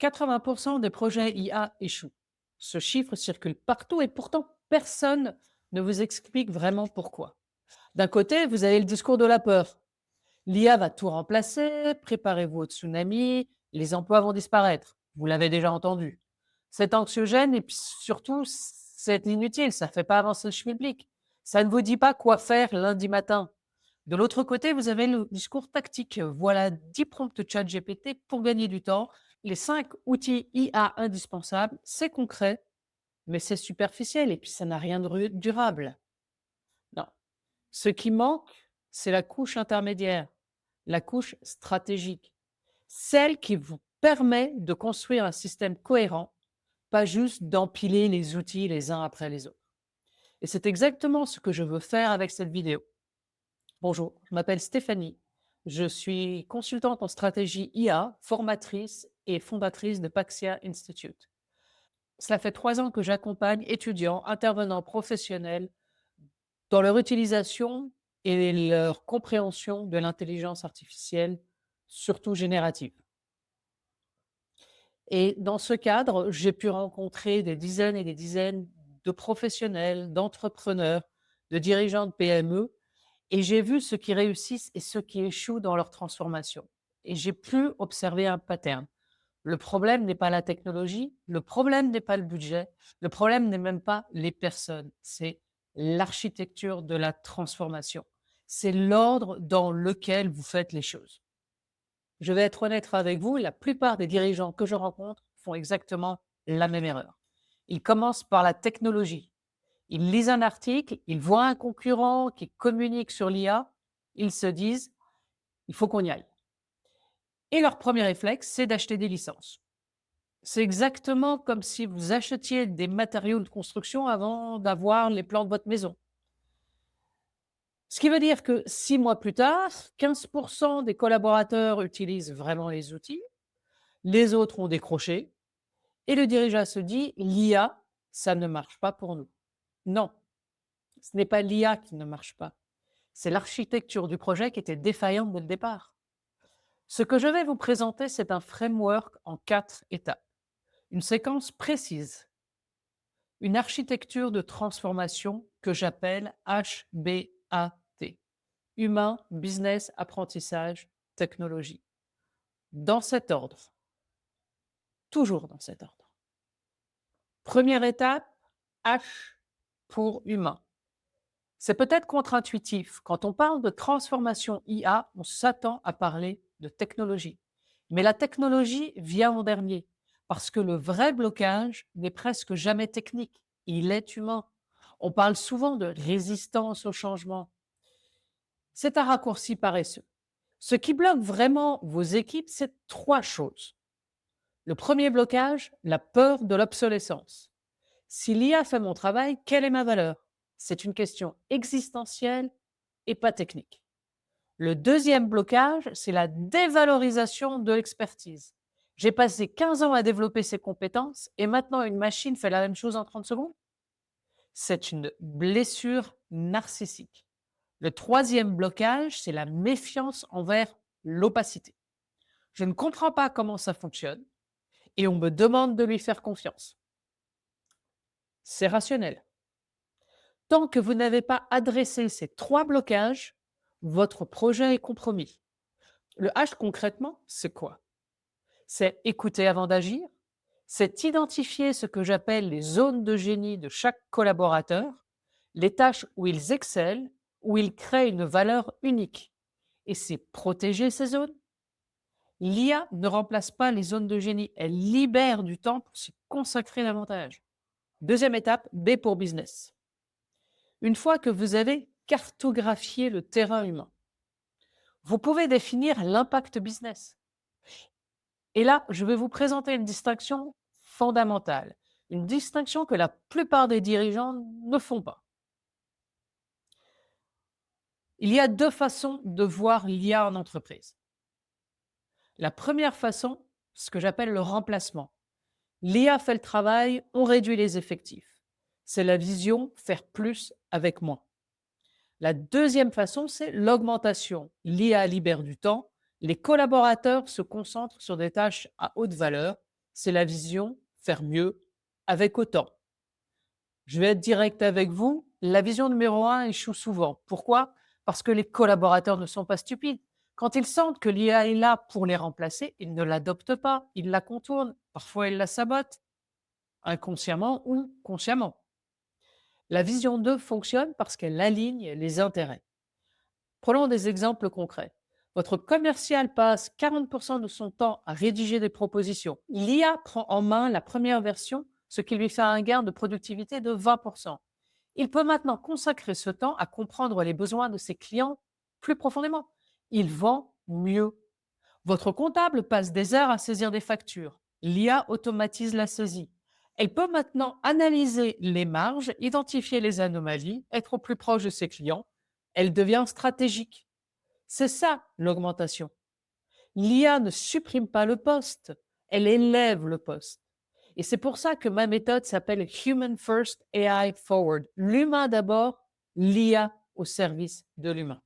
80% des projets IA échouent. Ce chiffre circule partout et pourtant personne ne vous explique vraiment pourquoi. D'un côté, vous avez le discours de la peur. L'IA va tout remplacer, préparez-vous au tsunami, les emplois vont disparaître. Vous l'avez déjà entendu. C'est anxiogène et puis surtout, c'est inutile, ça ne fait pas avancer le schmilblick. Ça ne vous dit pas quoi faire lundi matin. De l'autre côté, vous avez le discours tactique. Voilà 10 prompts chat GPT pour gagner du temps. Les 5 outils IA indispensables, c'est concret, mais c'est superficiel et puis ça n'a rien de durable. Non. Ce qui manque, c'est la couche intermédiaire, la couche stratégique, celle qui vous permet de construire un système cohérent, pas juste d'empiler les outils les uns après les autres. Et c'est exactement ce que je veux faire avec cette vidéo. Bonjour, je m'appelle Stéphanie. Je suis consultante en stratégie IA, formatrice et fondatrice de Paxia Institute. Cela fait 3 ans que j'accompagne étudiants, intervenants professionnels dans leur utilisation et leur compréhension de l'intelligence artificielle, surtout générative. Et dans ce cadre, j'ai pu rencontrer des dizaines et des dizaines de professionnels, d'entrepreneurs, de dirigeants de PME, et j'ai vu ceux qui réussissent et ceux qui échouent dans leur transformation. Et j'ai pu observer un pattern. Le problème n'est pas la technologie, le problème n'est pas le budget, le problème n'est même pas les personnes, c'est l'architecture de la transformation. C'est l'ordre dans lequel vous faites les choses. Je vais être honnête avec vous, la plupart des dirigeants que je rencontre font exactement la même erreur. Ils commencent par la technologie. Ils lisent un article, ils voient un concurrent qui communique sur l'IA, ils se disent, il faut qu'on y aille. Et leur premier réflexe, c'est d'acheter des licences. C'est exactement comme si vous achetiez des matériaux de construction avant d'avoir les plans de votre maison. Ce qui veut dire que 6 mois plus tard, 15% des collaborateurs utilisent vraiment les outils, les autres ont décroché, et le dirigeant se dit, l'IA, ça ne marche pas pour nous. Non, ce n'est pas l'IA qui ne marche pas. C'est l'architecture du projet qui était défaillante dès le départ. Ce que je vais vous présenter, c'est un framework en 4 étapes. Une séquence précise, une architecture de transformation que j'appelle HBAT. Humain, business, apprentissage, technologie. Dans cet ordre. Toujours dans cet ordre. Première étape, H pour humain. C'est peut-être contre-intuitif. Quand on parle de transformation IA, on s'attend à parler de technologie. Mais la technologie vient en dernier, parce que le vrai blocage n'est presque jamais technique. Il est humain. On parle souvent de résistance au changement. C'est un raccourci paresseux. Ce qui bloque vraiment vos équipes, c'est 3 choses. Le premier blocage, la peur de l'obsolescence. Si l'IA fait mon travail, quelle est ma valeur? C'est une question existentielle et pas technique. Le deuxième blocage, c'est la dévalorisation de l'expertise. J'ai passé 15 ans à développer ces compétences et maintenant une machine fait la même chose en 30 secondes. C'est une blessure narcissique. Le troisième blocage, c'est la méfiance envers l'opacité. Je ne comprends pas comment ça fonctionne et on me demande de lui faire confiance. C'est rationnel. Tant que vous n'avez pas adressé ces 3 blocages, votre projet est compromis. Le H concrètement, c'est quoi? C'est écouter avant d'agir, c'est identifier ce que j'appelle les zones de génie de chaque collaborateur, les tâches où ils excellent, où ils créent une valeur unique. Et c'est protéger ces zones. L'IA ne remplace pas les zones de génie, elle libère du temps pour s'y consacrer davantage. Deuxième étape, B pour business. Une fois que vous avez cartographié le terrain humain, vous pouvez définir l'impact business. Et là, je vais vous présenter une distinction fondamentale, une distinction que la plupart des dirigeants ne font pas. Il y a 2 façons de voir l'IA en entreprise. La première façon, ce que j'appelle le remplacement. L'IA fait le travail, on réduit les effectifs. C'est la vision faire plus avec moins. La deuxième façon, c'est l'augmentation. L'IA libère du temps, les collaborateurs se concentrent sur des tâches à haute valeur c'est la vision faire mieux avec autant. Je vais être direct avec vous, la vision numéro un échoue souvent. Pourquoi? Parce que les collaborateurs ne sont pas stupides. Quand ils sentent que l'IA est là pour les remplacer, ils ne l'adoptent pas, ils la contournent, parfois ils la sabotent, inconsciemment ou consciemment. La vision 2 fonctionne parce qu'elle aligne les intérêts. Prenons des exemples concrets. Votre commercial passe 40% de son temps à rédiger des propositions. L'IA prend en main la première version, ce qui lui fait un gain de productivité de 20%. Il peut maintenant consacrer ce temps à comprendre les besoins de ses clients plus profondément. Il vend mieux. Votre comptable passe des heures à saisir des factures. L'IA automatise la saisie. Elle peut maintenant analyser les marges, identifier les anomalies, être au plus proche de ses clients. Elle devient stratégique. C'est ça l'augmentation. L'IA ne supprime pas le poste, elle élève le poste. Et c'est pour ça que ma méthode s'appelle Human First, AI Forward. L'humain d'abord, l'IA au service de l'humain.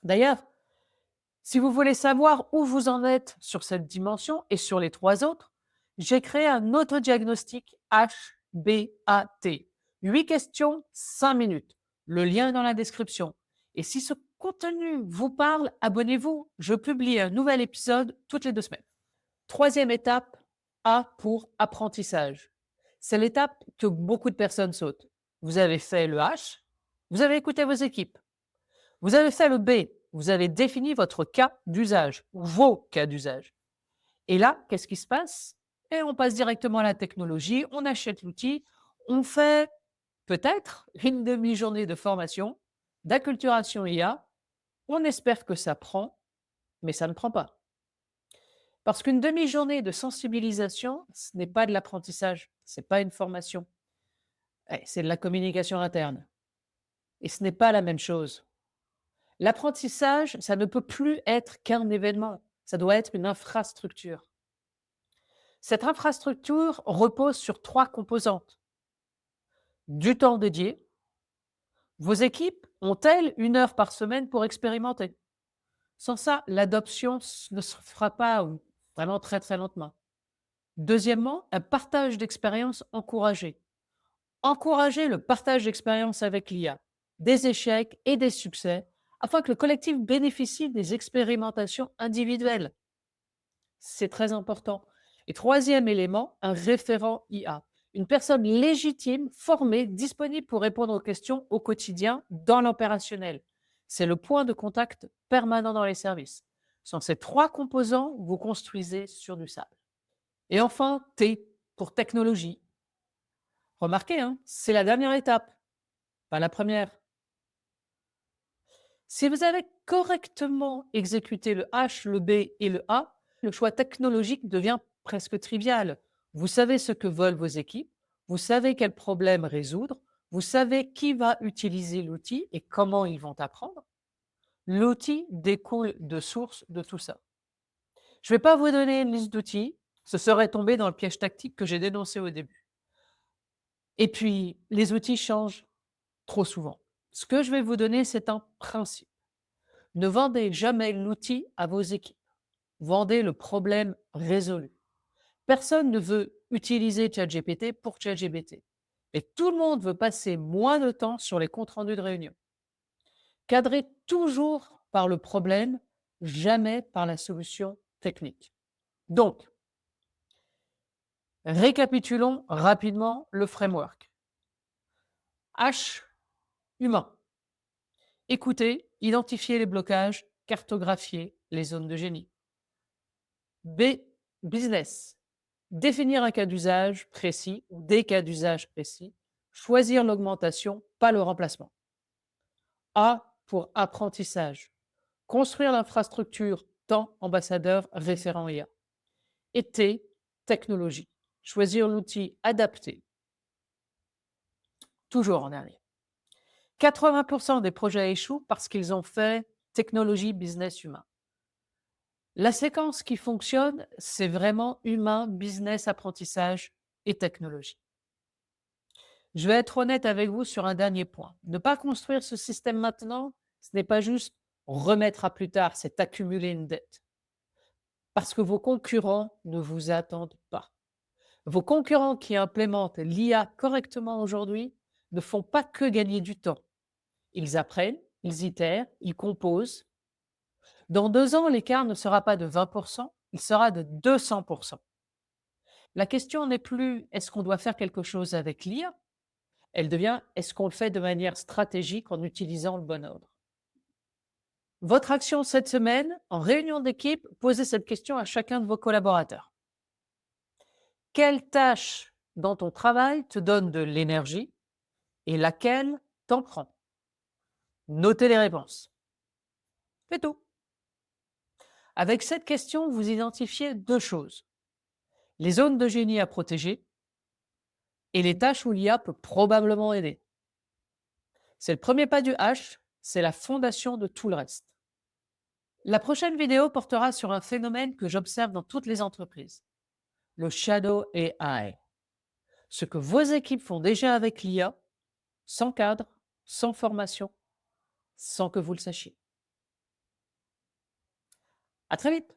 D'ailleurs, si vous voulez savoir où vous en êtes sur cette dimension et sur les trois autres, j'ai créé un autodiagnostic HBAT. 8 questions, 5 minutes. Le lien est dans la description. Et si ce contenu vous parle, abonnez-vous. Je publie un nouvel épisode toutes les 2 semaines. Troisième étape, A pour apprentissage. C'est l'étape que beaucoup de personnes sautent. Vous avez fait le H, vous avez écouté vos équipes. Vous avez fait le B, vous avez défini votre cas d'usage, ou vos cas d'usage. Et là, qu'est-ce qui se passe? Et on passe directement à la technologie, on achète l'outil, on fait peut-être une demi-journée de formation, d'acculturation IA, on espère que ça prend, mais ça ne prend pas. Parce qu'une demi-journée de sensibilisation, ce n'est pas de l'apprentissage, ce n'est pas une formation, c'est de la communication interne. Et ce n'est pas la même chose. L'apprentissage, ça ne peut plus être qu'un événement, ça doit être une infrastructure. Cette infrastructure repose sur 3 composantes. Du temps dédié. Vos équipes ont-elles 1 heure par semaine pour expérimenter? Sans ça, l'adoption ne se fera pas ou vraiment très très lentement. Deuxièmement, un partage d'expérience encouragé. Encourager le partage d'expérience avec l'IA, des échecs et des succès, afin que le collectif bénéficie des expérimentations individuelles. C'est très important. Et troisième élément, un référent IA. Une personne légitime, formée, disponible pour répondre aux questions au quotidien dans l'opérationnel. C'est le point de contact permanent dans les services. Sans ces 3 composants, vous construisez sur du sable. Et enfin, T pour technologie. Remarquez, hein, c'est la dernière étape, pas la première. Si vous avez correctement exécuté le H, le B et le A, le choix technologique devient presque trivial. Vous savez ce que veulent vos équipes, vous savez quel problème résoudre, vous savez qui va utiliser l'outil et comment ils vont apprendre. L'outil découle de source de tout ça. Je ne vais pas vous donner une liste d'outils, ce serait tomber dans le piège tactique que j'ai dénoncé au début. Et puis, les outils changent trop souvent. Ce que je vais vous donner, c'est un principe. Ne vendez jamais l'outil à vos équipes. Vendez le problème résolu. Personne ne veut utiliser ChatGPT pour ChatGPT. Et tout le monde veut passer moins de temps sur les comptes rendus de réunion. Cadrez toujours par le problème, jamais par la solution technique. Donc, récapitulons rapidement le framework. H, humain. Écoutez, identifiez les blocages, cartographiez les zones de génie. B, business. Définir un cas d'usage précis ou des cas d'usage précis. Choisir l'augmentation, pas le remplacement. A pour apprentissage. Construire l'infrastructure, temps, ambassadeur, référent IA. Et T, technologie. Choisir l'outil adapté. Toujours en dernier. 80% des projets échouent parce qu'ils ont fait technologie, business, humain. La séquence qui fonctionne, c'est vraiment humain, business, apprentissage et technologie. Je vais être honnête avec vous sur un dernier point. Ne pas construire ce système maintenant, ce n'est pas juste remettre à plus tard, c'est accumuler une dette. Parce que vos concurrents ne vous attendent pas. Vos concurrents qui implémentent l'IA correctement aujourd'hui ne font pas que gagner du temps. Ils apprennent, ils itèrent, ils composent. Dans 2 ans, l'écart ne sera pas de 20%, il sera de 200%. La question n'est plus est-ce qu'on doit faire quelque chose avec l'IA? Elle devient est-ce qu'on le fait de manière stratégique en utilisant le bon ordre? Votre action cette semaine, en réunion d'équipe, posez cette question à chacun de vos collaborateurs. Quelle tâche dans ton travail te donne de l'énergie et laquelle t'en prend? Notez les réponses. C'est tout. Avec cette question, vous identifiez 2 choses. Les zones de génie à protéger et les tâches où l'IA peut probablement aider. C'est le premier pas du H, c'est la fondation de tout le reste. La prochaine vidéo portera sur un phénomène que j'observe dans toutes les entreprises, le shadow AI. Ce que vos équipes font déjà avec l'IA, sans cadre, sans formation, sans que vous le sachiez. À très vite.